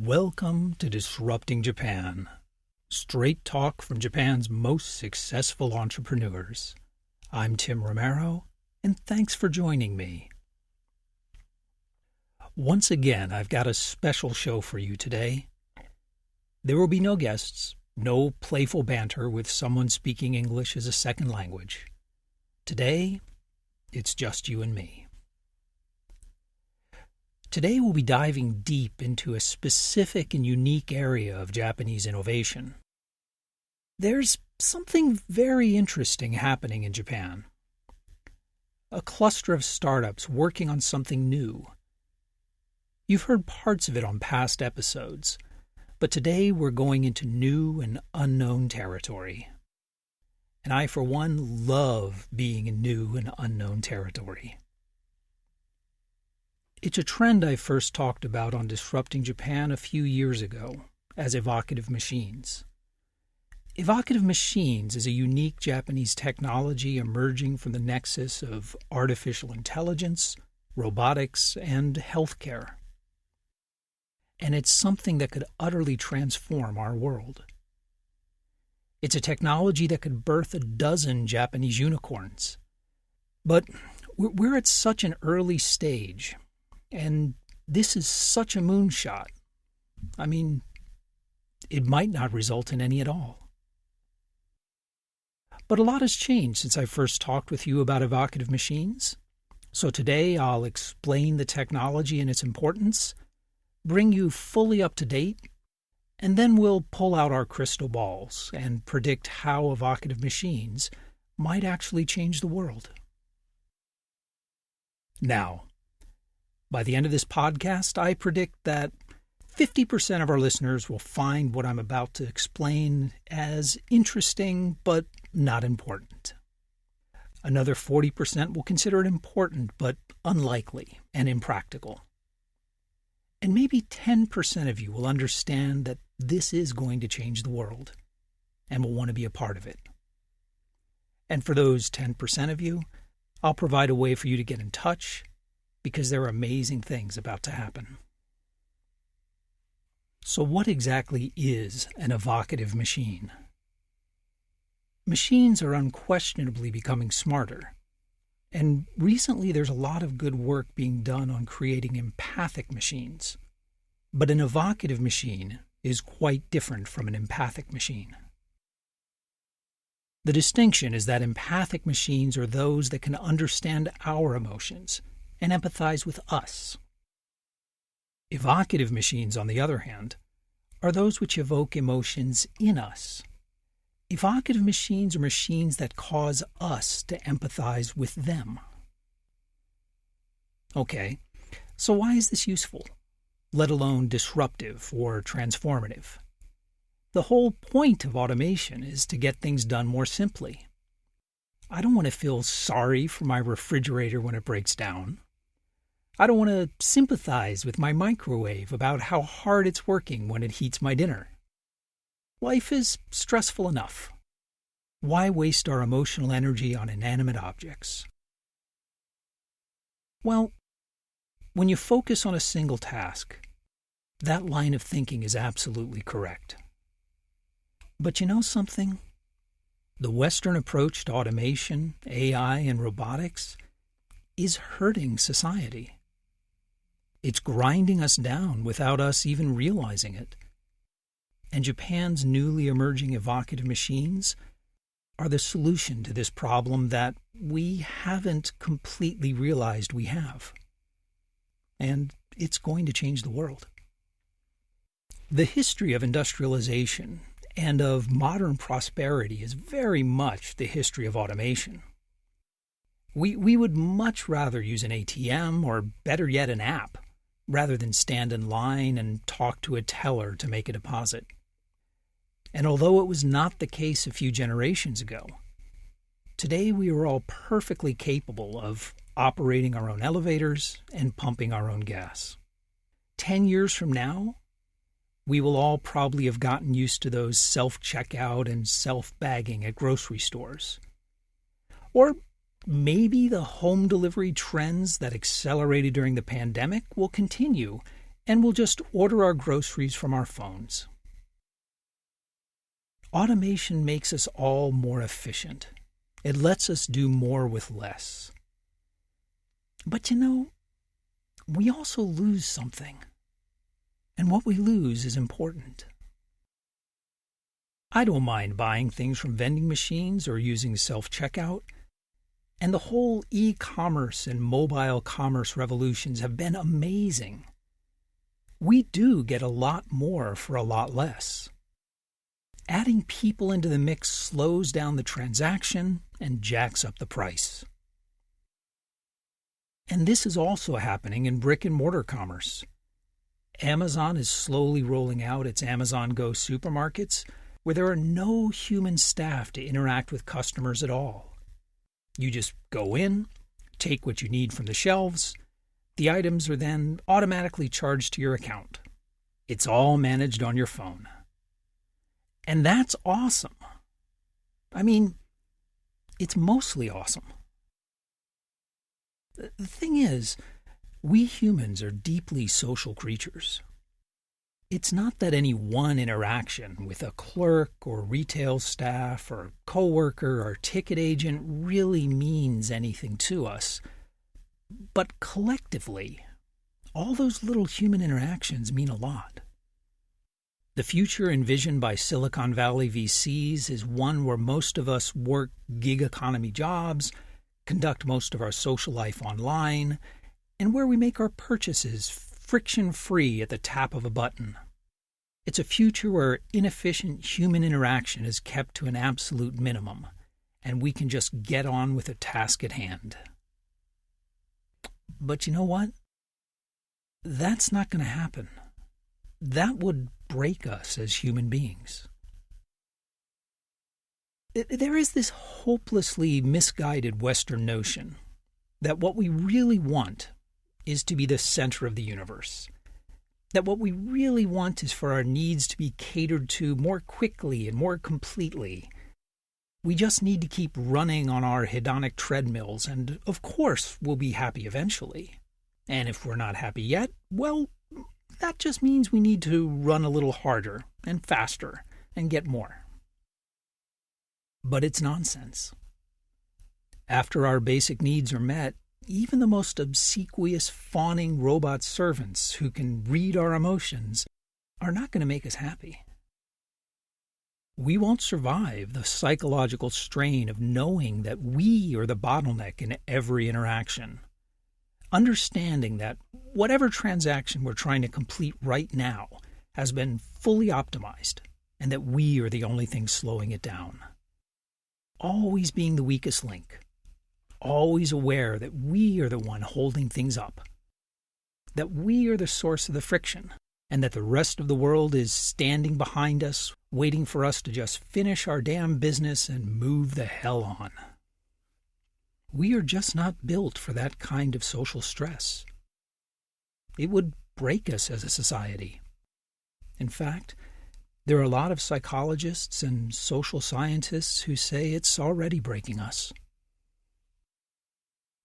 Welcome to Disrupting Japan. Straight talk from Japan's most successful entrepreneurs. I'm Tim Romero, and thanks for joining me. Once again, I've got a special show for you today. There will be no guests, no playful banter with someone speaking English as a second language. Today, it's just you and me. Today we'll be diving deep into a specific and unique area of Japanese innovation. There's something very interesting happening in Japan. A cluster of startups working on something new. You've heard parts of it on past episodes, but today we're going into new and unknown territory. And I, for one, love being in new and unknown territory. It's a trend I first talked about on Disrupting Japan a few years ago as Evocative Machines. Evocative Machines is a unique Japanese technology emerging from the nexus of artificial intelligence, robotics, and healthcare. And it's something that could utterly transform our world. It's a technology that could birth a dozen Japanese unicorns. But we're at such an early stage. And this is such a moonshot. I mean, it might not result in any at all. But a lot has changed since I first talked with you about evocative machines. So today I'll explain the technology and its importance, bring you fully up to date, and then we'll pull out our crystal balls and predict how evocative machines might actually change the world. Now, by the end of this podcast, I predict that 50% of our listeners will find what I'm about to explain as interesting but not important. Another 40% will consider it important but unlikely and impractical. And maybe 10% of you will understand that this is going to change the world and will want to be a part of it. And for those 10% of you, I'll provide a way for you to get in touch, because there are amazing things about to happen. So what exactly is an evocative machine? Machines are unquestionably becoming smarter, and recently there's a lot of good work being done on creating empathic machines. But an evocative machine is quite different from an empathic machine. The distinction is that empathic machines are those that can understand our emotions and empathize with us. Evocative machines, on the other hand, are those which evoke emotions in us. Evocative machines are machines that cause us to empathize with them. Okay, so why is this useful, let alone disruptive or transformative? The whole point of automation is to get things done more simply. I don't want to feel sorry for my refrigerator when it breaks down. I don't want to sympathize with my microwave about how hard it's working when it heats my dinner. Life is stressful enough. Why waste our emotional energy on inanimate objects? Well, when you focus on a single task, that line of thinking is absolutely correct. But you know something? The Western approach to automation, AI, and robotics is hurting society. It's grinding us down without us even realizing it. And Japan's newly emerging evocative machines are the solution to this problem that we haven't completely realized we have. And it's going to change the world. The history of industrialization and of modern prosperity is very much the history of automation. We would much rather use an ATM or, better yet, an app, rather than stand in line and talk to a teller to make a deposit. And although it was not the case a few generations ago, today we are all perfectly capable of operating our own elevators and pumping our own gas. 10 years from now, we will all probably have gotten used to those self-checkout and self-bagging at grocery stores. Or maybe the home delivery trends that accelerated during the pandemic will continue, and we'll just order our groceries from our phones. Automation makes us all more efficient. It lets us do more with less. But we also lose something. And what we lose is important. I don't mind buying things from vending machines or using self-checkout. And the whole e-commerce and mobile commerce revolutions have been amazing. We do get a lot more for a lot less. Adding people into the mix slows down the transaction and jacks up the price. And this is also happening in brick-and-mortar commerce. Amazon is slowly rolling out its Amazon Go supermarkets where there are no human staff to interact with customers at all. You just go in, take what you need from the shelves. The items are then automatically charged to your account. It's all managed on your phone. And that's awesome. I mean, it's mostly awesome. The thing is, we humans are deeply social creatures. It's not that any one interaction with a clerk or retail staff or coworker or ticket agent really means anything to us. But collectively, all those little human interactions mean a lot. The future envisioned by Silicon Valley VCs is one where most of us work gig economy jobs, conduct most of our social life online, and where we make our purchases friction-free at the tap of a button. It's a future where inefficient human interaction is kept to an absolute minimum, and we can just get on with the task at hand. But you know what? That's not going to happen. That would break us as human beings. There is this hopelessly misguided Western notion that what we really want is to be the center of the universe. That what we really want is for our needs to be catered to more quickly and more completely. We just need to keep running on our hedonic treadmills, and of course we'll be happy eventually. And if we're not happy yet, well, that just means we need to run a little harder and faster and get more. But it's nonsense. After our basic needs are met, even the most obsequious, fawning robot servants who can read our emotions are not going to make us happy. We won't survive the psychological strain of knowing that we are the bottleneck in every interaction. Understanding that whatever transaction we're trying to complete right now has been fully optimized and that we are the only thing slowing it down. Always being the weakest link. Always aware that we are the one holding things up. That we are the source of the friction and that the rest of the world is standing behind us, waiting for us to just finish our damn business and move the hell on. We are just not built for that kind of social stress. It would break us as a society. In fact, there are a lot of psychologists and social scientists who say it's already breaking us.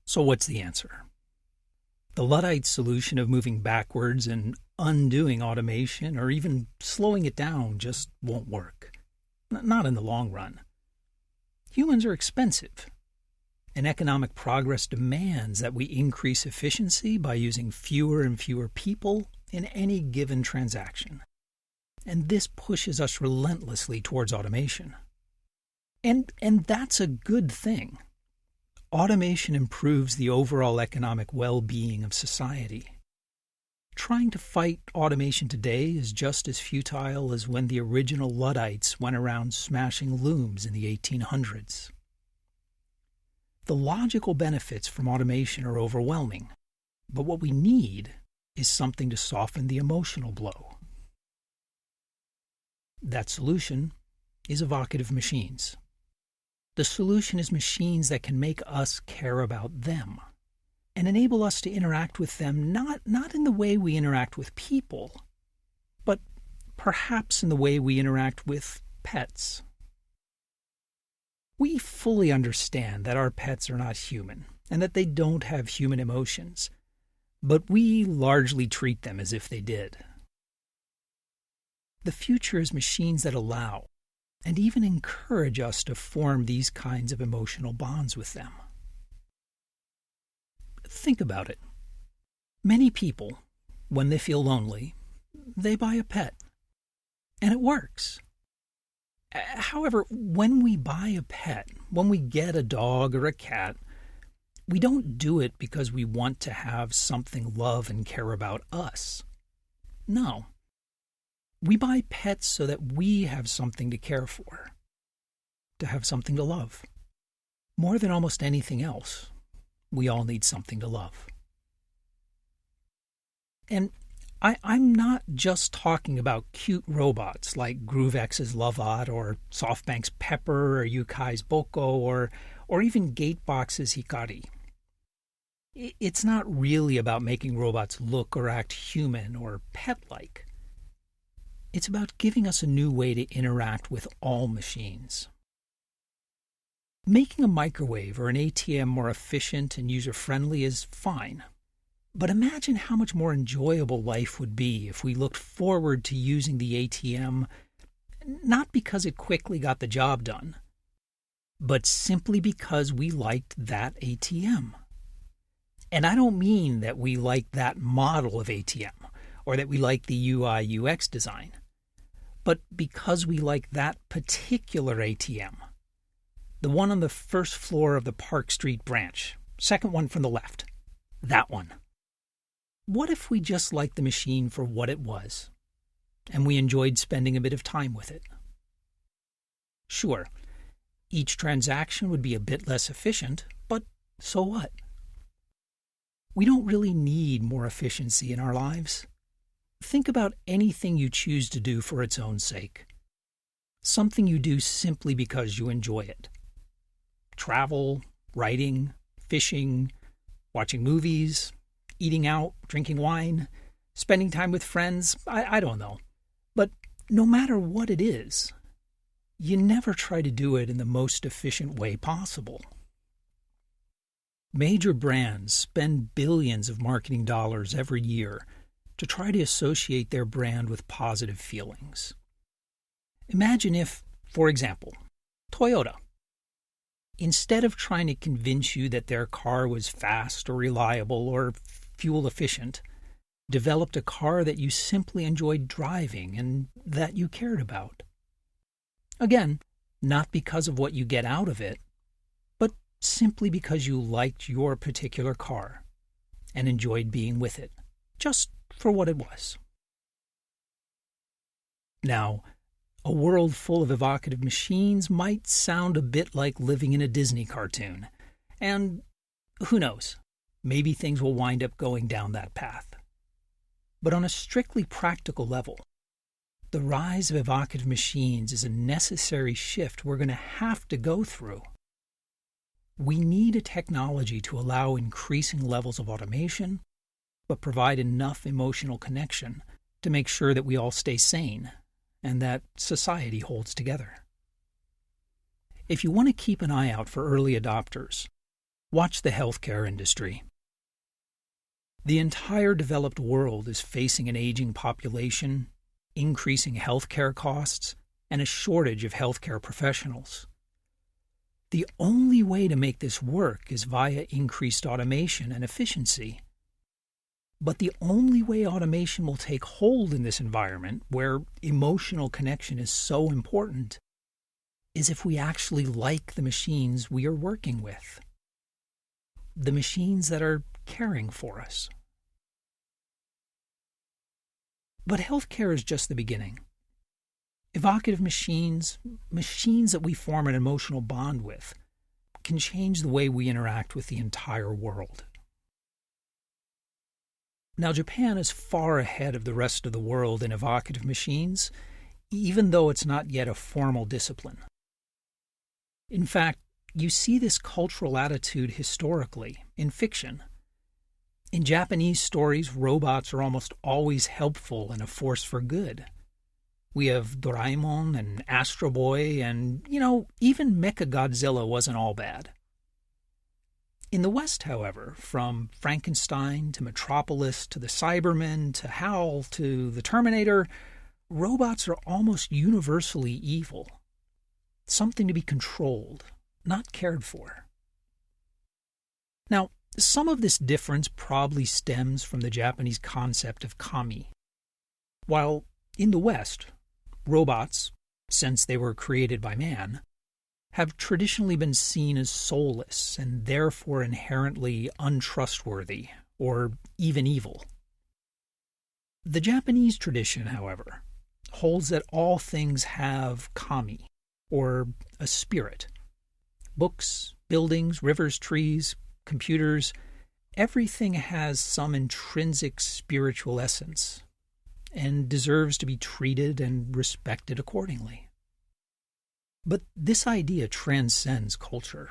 So what's the answer? The Luddite solution of moving backwards and undoing automation or even slowing it down just won't work. Not in the long run. Humans are expensive. And economic progress demands that we increase efficiency by using fewer and fewer people in any given transaction. And this pushes us relentlessly towards automation. And that's a good thing. Automation improves the overall economic well-being of society. Trying to fight automation today is just as futile as when the original Luddites went around smashing looms in the 1800s. The logical benefits from automation are overwhelming, but what we need is something to soften the emotional blow. That solution is evocative machines. The solution is machines that can make us care about them and enable us to interact with them not in the way we interact with people, but perhaps in the way we interact with pets. We fully understand that our pets are not human and that they don't have human emotions. but we largely treat them as if they did. The future is machines that allow and even encourage us to form these kinds of emotional bonds with them. Think about it. Many people, when they feel lonely, they buy a pet. And it works. However, when we buy a pet, when we get a dog or a cat, we don't do it because we want to have something love and care about us. No. We buy pets so that we have something to care for, to have something to love. More than almost anything else, we all need something to love. And I'm not just talking about cute robots like GrooveX's Lovot or SoftBank's Pepper or Yukai's Bocco or even Gatebox's Hikari. It's not really about making robots look or act human or pet-like. It's about giving us a new way to interact with all machines. Making a microwave or an ATM more efficient and user-friendly is fine. But imagine how much more enjoyable life would be if we looked forward to using the ATM not because it quickly got the job done, but simply because we liked that ATM. And I don't mean that we like that model of ATM or that we like the UI UX design, but because we like that particular ATM, the one on the first floor of the Park Street branch, second one from the left, that one. What if we just liked the machine for what it was, and we enjoyed spending a bit of time with it? Sure, each transaction would be a bit less efficient, but so what? We don't really need more efficiency in our lives. Think about anything you choose to do for its own sake. Something you do simply because you enjoy it. Travel, writing, fishing, watching movies, eating out, drinking wine, spending time with friends, I don't know. But no matter what it is, you never try to do it in the most efficient way possible. Major brands spend billions of marketing dollars every year to try to associate their brand with positive feelings. Imagine if, for example, Toyota, instead of trying to convince you that their car was fast or reliable or fuel efficient, developed a car that you simply enjoyed driving and that you cared about. Again, not because of what you get out of it, but simply because you liked your particular car and enjoyed being with it, just for what it was. Now, a world full of evocative machines might sound a bit like living in a Disney cartoon, and who knows, maybe things will wind up going down that path. But on a strictly practical level, the rise of evocative machines is a necessary shift we're going to have to go through. We need a technology to allow increasing levels of automation, but provide enough emotional connection to make sure that we all stay sane and that society holds together. If you want to keep an eye out for early adopters, watch the healthcare industry. The entire developed world is facing an aging population, increasing healthcare costs, and a shortage of healthcare professionals. The only way to make this work is via increased automation and efficiency. But the only way automation will take hold in this environment, where emotional connection is so important, is if we actually like the machines we are working with. The machines that are caring for us. But healthcare is just the beginning. Evocative machines, machines that we form an emotional bond with, can change the way we interact with the entire world. Now, Japan is far ahead of the rest of the world in evocative machines, even though it's not yet a formal discipline. In fact, you see this cultural attitude historically in fiction. In Japanese stories, robots are almost always helpful and a force for good. We have Doraemon and Astro Boy, and, even Mechagodzilla wasn't all bad. In the West, however, from Frankenstein to Metropolis to the Cybermen to HAL to the Terminator, robots are almost universally evil. Something to be controlled, not cared for. Now, some of this difference probably stems from the Japanese concept of kami. While in the West, robots, since they were created by man, have traditionally been seen as soulless and therefore inherently untrustworthy or even evil. The Japanese tradition, however, holds that all things have kami, or a spirit. Books, buildings, rivers, trees, computers, everything has some intrinsic spiritual essence and deserves to be treated and respected accordingly. But this idea transcends culture.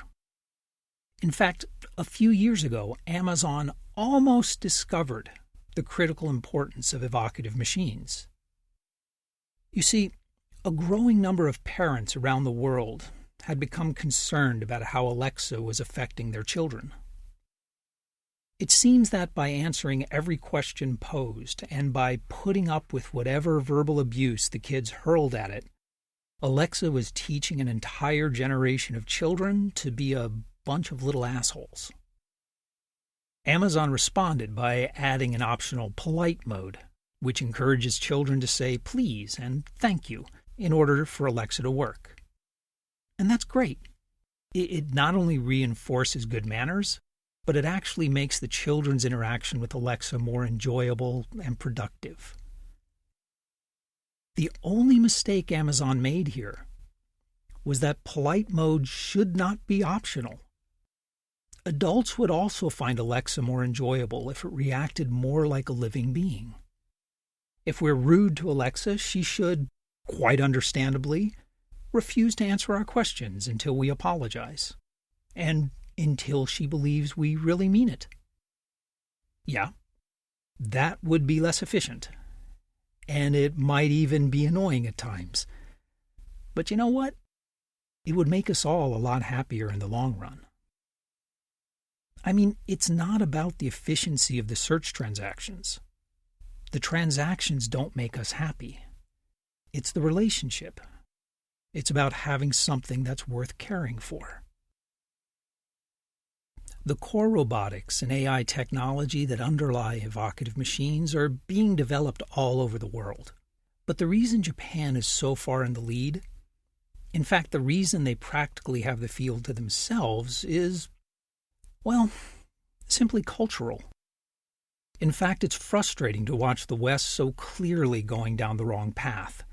In fact, a few years ago, Amazon almost discovered the critical importance of evocative machines. You see, a growing number of parents around the world had become concerned about how Alexa was affecting their children. It seems that by answering every question posed and by putting up with whatever verbal abuse the kids hurled at it, Alexa was teaching an entire generation of children to be a bunch of little assholes. Amazon responded by adding an optional polite mode, which encourages children to say please and thank you in order for Alexa to work. And that's great. It not only reinforces good manners, but it actually makes the children's interaction with Alexa more enjoyable and productive. The only mistake Amazon made here was that polite mode should not be optional. Adults would also find Alexa more enjoyable if it reacted more like a living being. If we're rude to Alexa, she should, quite understandably, refuse to answer our questions until we apologize, and until she believes we really mean it. Yeah, that would be less efficient. And it might even be annoying at times. But you know what? It would make us all a lot happier in the long run. I mean, it's not about the efficiency of the search transactions. The transactions don't make us happy. It's the relationship. It's about having something that's worth caring for. The core robotics and AI technology that underlie evocative machines are being developed all over the world. But the reason Japan is so far in the lead, in fact, the reason they practically have the field to themselves is, well, simply cultural. In fact, it's frustrating to watch the West so clearly going down the wrong path,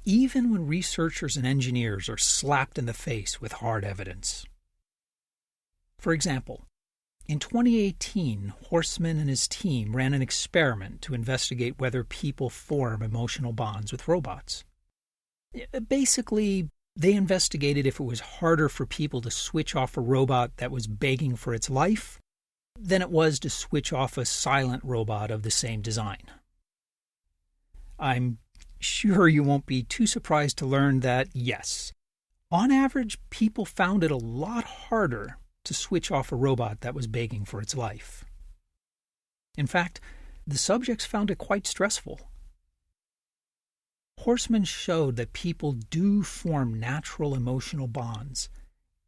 even when researchers and engineers are slapped in the face with hard evidence. For example, in 2018, Horstman and his team ran an experiment to investigate whether people form emotional bonds with robots. Basically, they investigated if it was harder for people to switch off a robot that was begging for its life than it was to switch off a silent robot of the same design. I'm sure you won't be too surprised to learn that, yes, on average, people found it a lot harder to switch off a robot that was begging for its life. In fact, the subjects found it quite stressful. Horstman showed that people do form natural emotional bonds,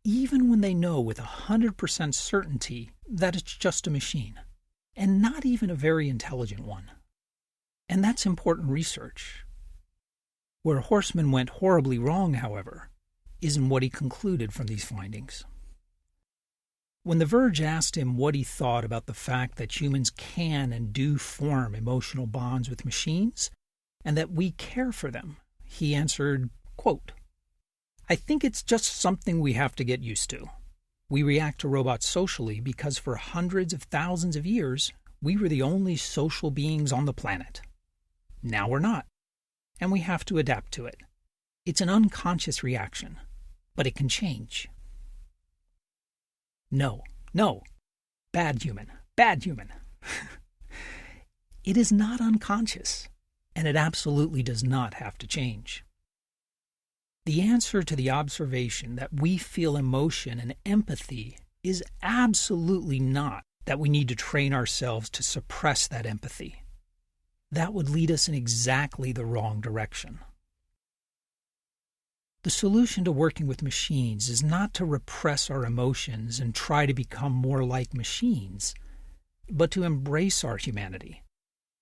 even when they know with 100% certainty that it's just a machine, and not even a very intelligent one. And that's important research. Where Horstman went horribly wrong, however, is in what he concluded from these findings. When The Verge asked him what he thought about the fact that humans can and do form emotional bonds with machines, and that we care for them, he answered, quote, "I think it's just something we have to get used to. We react to robots socially because for hundreds of thousands of years, we were the only social beings on the planet. Now we're not, and we have to adapt to it. It's an unconscious reaction, but it can change." No. Bad human. It is not unconscious, and it absolutely does not have to change. The answer to the observation that we feel emotion and empathy is absolutely not that we need to train ourselves to suppress that empathy. That would lead us in exactly the wrong direction. The solution to working with machines is not to repress our emotions and try to become more like machines, but to embrace our humanity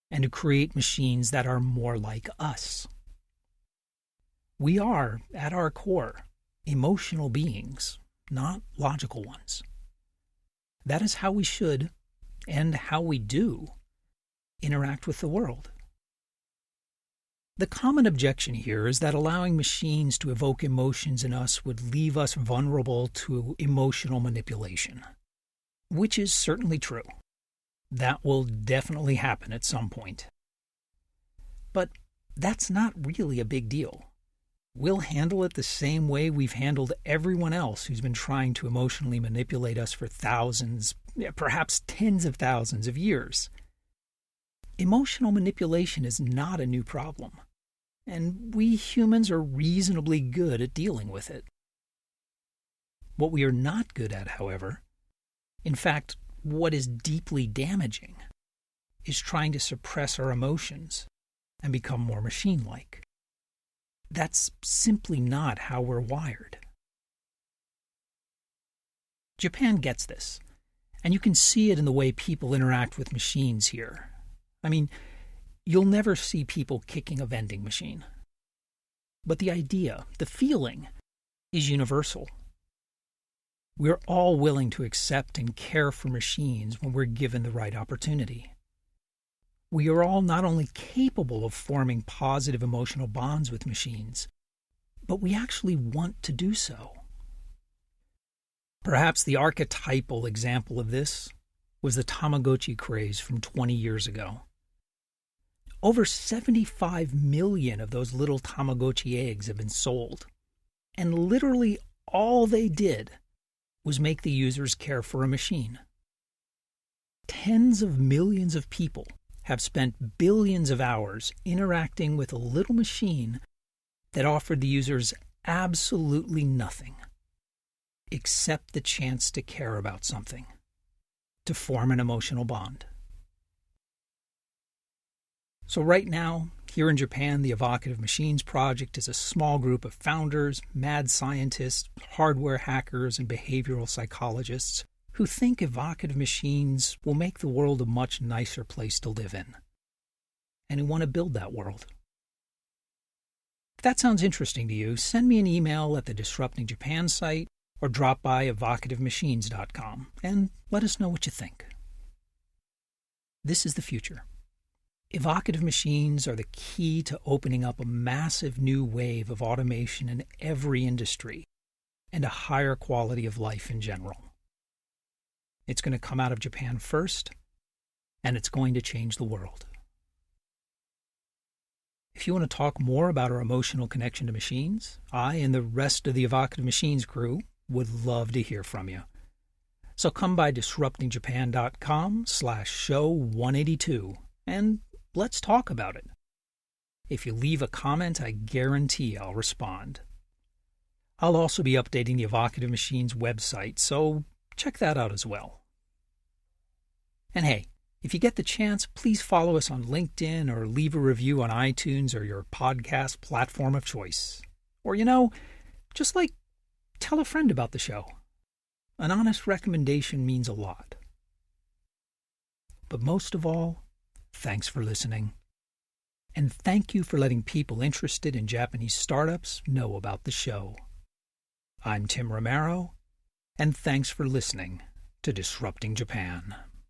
and to create machines that are more like us. We are, at our core, emotional beings, not logical ones. That is how we should, and how we do, interact with the world. The common objection here is that allowing machines to evoke emotions in us would leave us vulnerable to emotional manipulation, which is certainly true. That will definitely happen at some point. But that's not really a big deal. We'll handle it the same way we've handled everyone else who's been trying to emotionally manipulate us for thousands, perhaps tens of thousands of years. Emotional manipulation is not a new problem, and we humans are reasonably good at dealing with it. What we are not good at, however, in fact, what is deeply damaging, is trying to suppress our emotions and become more machine-like. That's simply not how we're wired. Japan gets this, and you can see it in the way people interact with machines here. I mean, you'll never see people kicking a vending machine. But the idea, the feeling, is universal. We're all willing to accept and care for machines when we're given the right opportunity. We are all not only capable of forming positive emotional bonds with machines, but we actually want to do so. Perhaps the archetypal example of this was the Tamagotchi craze from 20 years ago. Over 75 million of those little Tamagotchi eggs have been sold, and literally all they did was make the users care for a machine. Tens of millions of people have spent billions of hours interacting with a little machine that offered the users absolutely nothing except the chance to care about something, to form an emotional bond. So right now, here in Japan, the Evocative Machines project is a small group of founders, mad scientists, hardware hackers, and behavioral psychologists who think evocative machines will make the world a much nicer place to live in, and who want to build that world. If that sounds interesting to you, send me an email at the Disrupting Japan site or drop by evocativemachines.com and let us know what you think. This is the future. Evocative machines are the key to opening up a massive new wave of automation in every industry and a higher quality of life in general. It's going to come out of Japan first, and it's going to change the world. If you want to talk more about our emotional connection to machines, I and the rest of the Evocative Machines crew would love to hear from you. So come by disruptingjapan.com/show182 and let's talk about it. If you leave a comment, I guarantee I'll respond. I'll also be updating the Evocative Machines website, so check that out as well. And hey, if you get the chance, please follow us on LinkedIn or leave a review on iTunes or your podcast platform of choice. Or, just tell a friend about the show. An honest recommendation means a lot. But most of all, thanks for listening. And thank you for letting people interested in Japanese startups know about the show. I'm Tim Romero, and thanks for listening to Disrupting Japan.